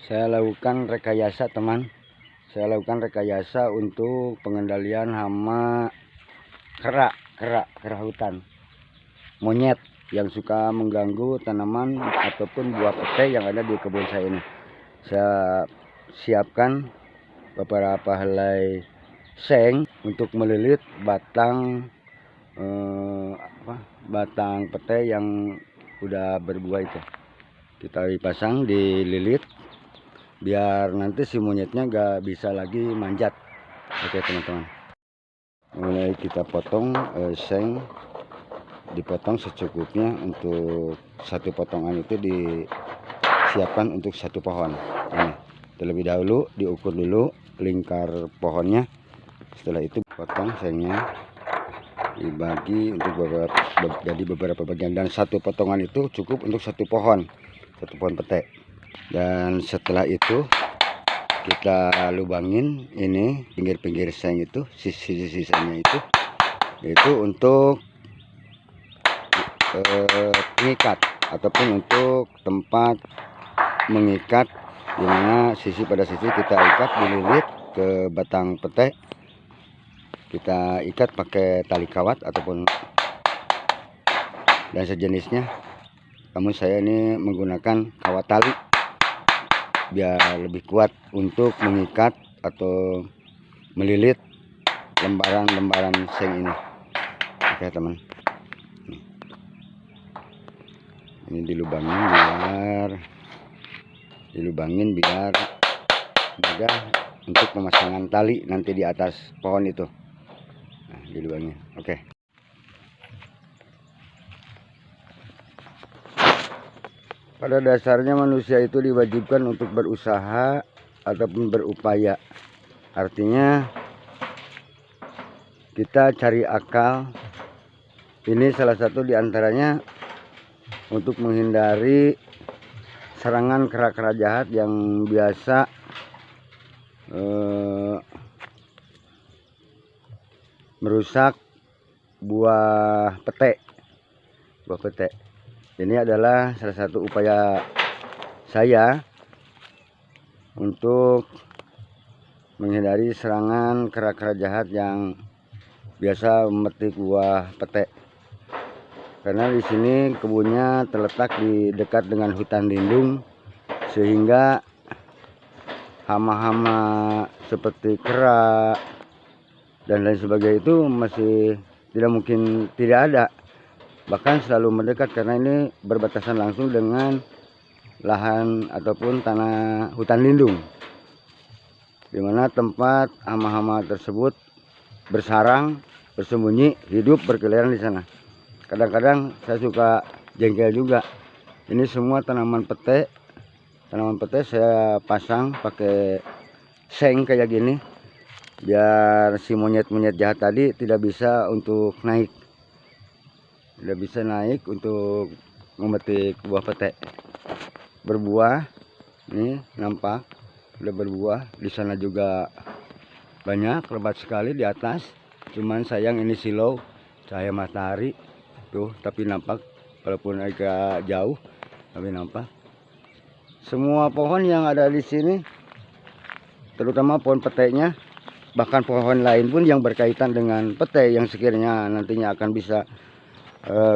Saya lakukan rekayasa, teman. Saya lakukan rekayasa untuk pengendalian hama kera hutan, monyet yang suka mengganggu tanaman ataupun buah petai yang ada di kebun saya ini. Saya siapkan beberapa helai seng untuk melilit batang batang petai yang udah berbuah itu. Kita dipasang dililit biar nanti si monyetnya gak bisa lagi manjat. Oke teman-teman, mulai kita potong seng, dipotong secukupnya. Untuk satu potongan itu disiapkan untuk satu pohon. Ini terlebih dahulu diukur dulu lingkar pohonnya. Setelah itu potong sengnya, dibagi untuk beberapa bagian, dan satu potongan itu cukup untuk satu pohon petai. Dan setelah itu kita lubangin ini pinggir-pinggir seng itu, sisi-sisinya itu untuk pengikat ataupun untuk tempat mengikat, dimana sisi pada sisi kita ikat, dililit ke batang petai. Kita ikat pakai tali kawat ataupun dan sejenisnya. Namun saya ini menggunakan kawat tali biar lebih kuat untuk mengikat atau melilit lembaran-lembaran seng ini. Oke teman, ini dilubangin biar mudah untuk pemasangan tali nanti di atas pohon itu. Nah, dilubangin. Oke. Pada dasarnya manusia itu diwajibkan untuk berusaha ataupun berupaya. Artinya kita cari akal. Ini salah satu diantaranya untuk menghindari serangan kera-kera jahat yang biasa merusak buah petai. Ini adalah salah satu upaya saya untuk menghindari serangan kera-kera jahat yang biasa memetik buah petai. Karena di sini kebunnya terletak di dekat dengan hutan lindung, sehingga hama-hama seperti kera dan lain sebagainya itu masih tidak ada. Bahkan selalu mendekat, karena ini berbatasan langsung dengan lahan ataupun tanah hutan lindung, dimana tempat hama-hama tersebut bersarang, bersembunyi, hidup berkeliaran di sana. Kadang-kadang saya suka jengkel juga. Ini semua tanaman petai saya pasang pakai seng kayak gini, biar si monyet-monyet jahat tadi tidak bisa naik untuk memetik buah petai. Berbuah, nih nampak udah berbuah. Di sana juga banyak, lebat sekali di atas. Cuman sayang ini silau cahaya matahari tuh, tapi nampak walaupun agak jauh, tapi nampak. Semua pohon yang ada di sini, terutama pohon petainya, bahkan pohon lain pun yang berkaitan dengan petai yang sekiranya nantinya akan bisa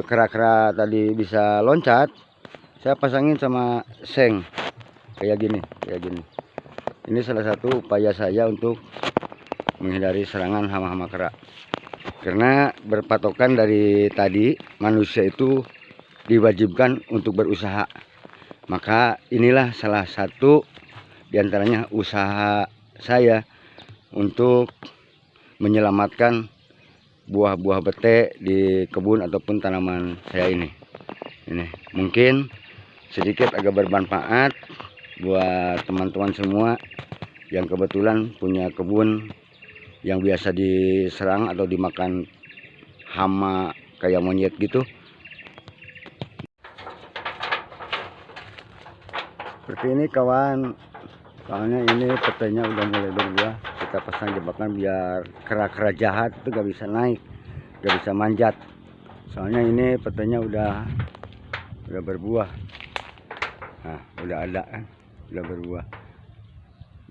kera-kera tadi bisa loncat, saya pasangin sama seng kayak gini. Ini salah satu upaya saya untuk menghindari serangan hama-hama kera. Karena berpatokan dari tadi, manusia itu diwajibkan untuk berusaha. Maka inilah salah satu diantaranya usaha saya untuk menyelamatkan buah-buah petai di kebun ataupun tanaman saya ini. Mungkin sedikit agak bermanfaat buat teman-teman semua yang kebetulan punya kebun yang biasa diserang atau dimakan hama kayak monyet gitu. Seperti ini kawan, soalnya ini petainya udah mulai berbuah. Kita pasang jebakan biar kera-kera jahat itu gak bisa naik, gak bisa manjat. Soalnya ini petainya udah berbuah. Nah, udah ada kan, udah berbuah.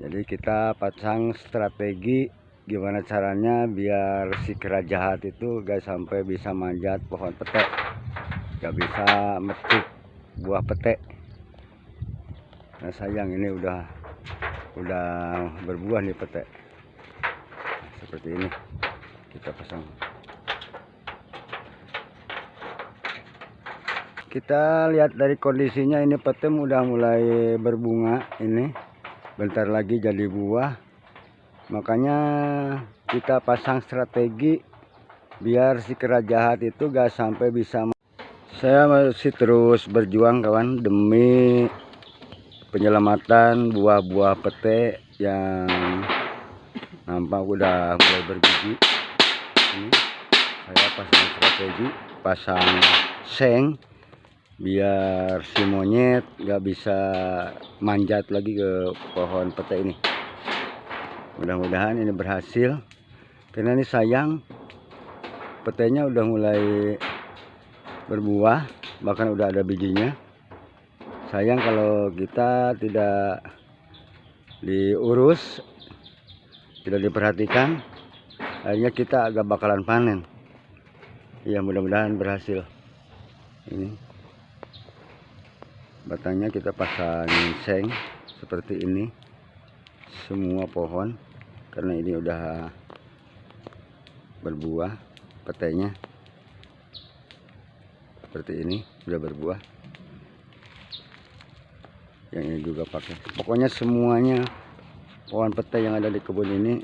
Jadi kita pasang strategi gimana caranya biar si kera jahat itu gak sampai bisa manjat pohon pete, gak bisa metik buah pete. Nah sayang ini udah berbuah nih pete. Nah, seperti ini kita pasang. Kita lihat dari kondisinya ini pete udah mulai berbunga ini. Bentar lagi jadi buah. Makanya kita pasang strategi biar si kera jahat itu gak sampai bisa. Saya masih terus berjuang kawan demi penyelamatan buah-buah pete yang nampak udah mulai berbiji. Ini saya pasang strategi, pasang seng biar si monyet gak bisa manjat lagi ke pohon pete ini. Mudah-mudahan ini berhasil, karena ini sayang petenya udah mulai berbuah, bahkan udah ada bijinya. Sayang kalau kita tidak diurus, tidak diperhatikan, akhirnya kita agak bakalan panen. Ya mudah-mudahan berhasil. Ini batangnya kita pasang seng seperti ini semua pohon, karena ini udah berbuah petenya seperti ini, udah berbuah. Yang ini juga pakai, pokoknya semuanya pohon pete yang ada di kebun ini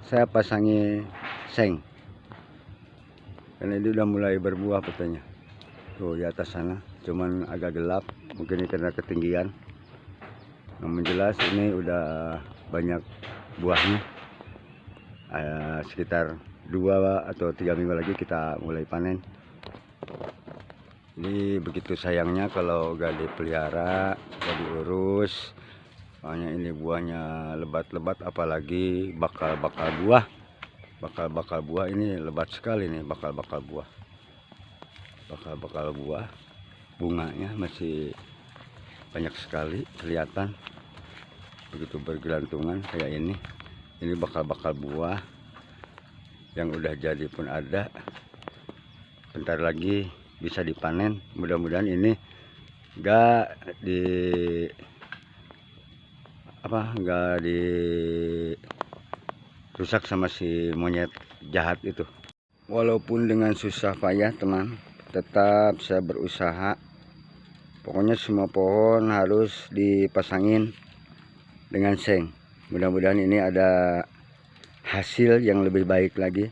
saya pasangi seng, karena ini udah mulai berbuah petenya. Tuh di atas sana cuman agak gelap, mungkin ini karena ketinggian. Namun jelas ini udah banyak buahnya. Sekitar 2 atau 3 minggu lagi kita mulai panen. Ini begitu sayangnya kalau gak dipelihara, gak diurus. Soalnya ini buahnya lebat-lebat, apalagi bakal-bakal buah. Bakal-bakal buah ini lebat sekali nih, bakal-bakal buah. Bakal-bakal buah, bunganya masih banyak sekali kelihatan. Begitu bergelantungan kayak ini. Ini bakal-bakal buah yang udah jadi pun ada. Bentar lagi bisa dipanen. Mudah-mudahan ini enggak dirusak sama si monyet jahat itu. Walaupun dengan susah payah teman, tetap saya berusaha. Pokoknya semua pohon harus dipasangin dengan seng. Mudah-mudahan ini ada hasil yang lebih baik lagi.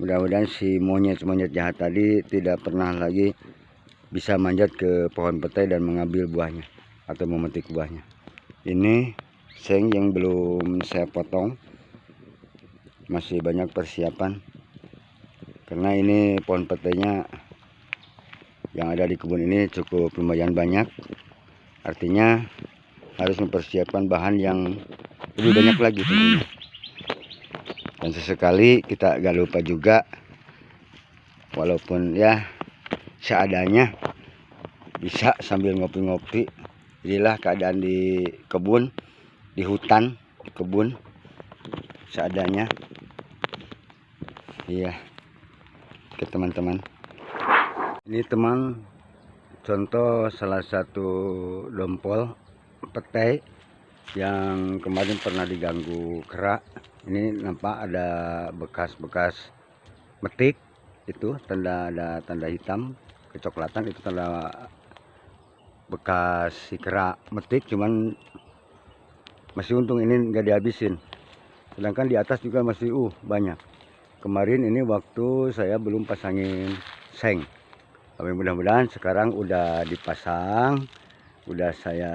Mudah-mudahan si monyet-monyet jahat tadi tidak pernah lagi bisa manjat ke pohon pete dan mengambil buahnya atau memetik buahnya. Ini seng yang belum saya potong, masih banyak persiapan, karena ini pohon petenya yang ada di kebun ini cukup lumayan banyak. Artinya harus mempersiapkan bahan yang lebih banyak lagi tentunya. Dan sesekali kita gak lupa juga, walaupun ya seadanya, bisa sambil ngopi-ngopi. Inilah keadaan di kebun, di hutan, di kebun, seadanya. Iya, ke teman-teman. Ini teman, contoh salah satu dompol pete yang kemarin pernah diganggu kera. Ini nampak ada bekas-bekas metik, itu ada tanda hitam kecoklatan, itu tanda bekas si kera metik. Cuman masih untung ini nggak dihabisin, sedangkan di atas juga masih banyak. Kemarin ini waktu saya belum pasangin seng, tapi mudah-mudahan sekarang udah dipasang, udah saya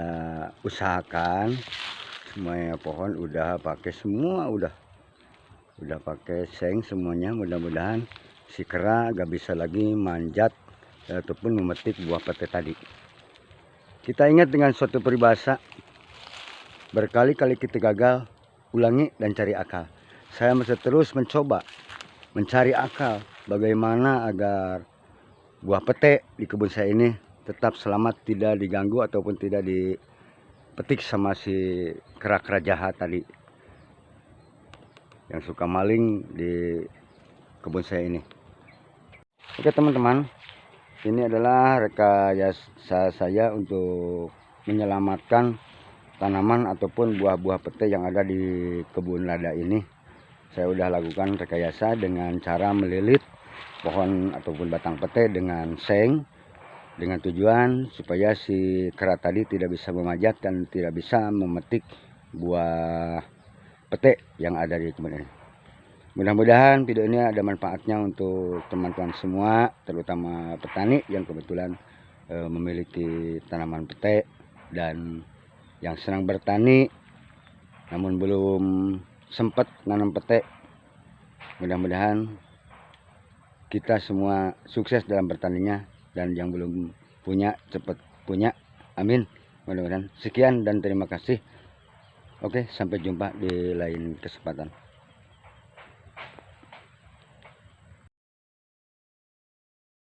usahakan. Semuanya pohon udah pakai semua, udah pakai seng semuanya. Mudah-mudahan si kera gak bisa lagi manjat ataupun memetik buah pete tadi. Kita ingat dengan suatu peribahasa, berkali-kali kita gagal, ulangi dan cari akal. Saya masih terus mencoba mencari akal bagaimana agar buah pete di kebun saya ini tetap selamat, tidak diganggu ataupun tidak petik sama si kera-kera jahat tadi yang suka maling di kebun saya ini. Oke teman-teman, ini adalah rekayasa saya untuk menyelamatkan tanaman ataupun buah-buah pete yang ada di kebun lada ini. Saya udah lakukan rekayasa dengan cara melilit pohon ataupun batang pete dengan seng, dengan tujuan supaya si kera tadi tidak bisa memajak dan tidak bisa memetik buah pete yang ada di kebun ini. Mudah-mudahan video ini ada manfaatnya untuk teman-teman semua, terutama petani yang kebetulan memiliki tanaman pete dan yang senang bertani namun belum sempat nanam pete. Mudah-mudahan kita semua sukses dalam bertaninya, dan yang belum punya cepat punya, amin. Mudah-mudahan. Sekian dan terima kasih. Oke, sampai jumpa di lain kesempatan.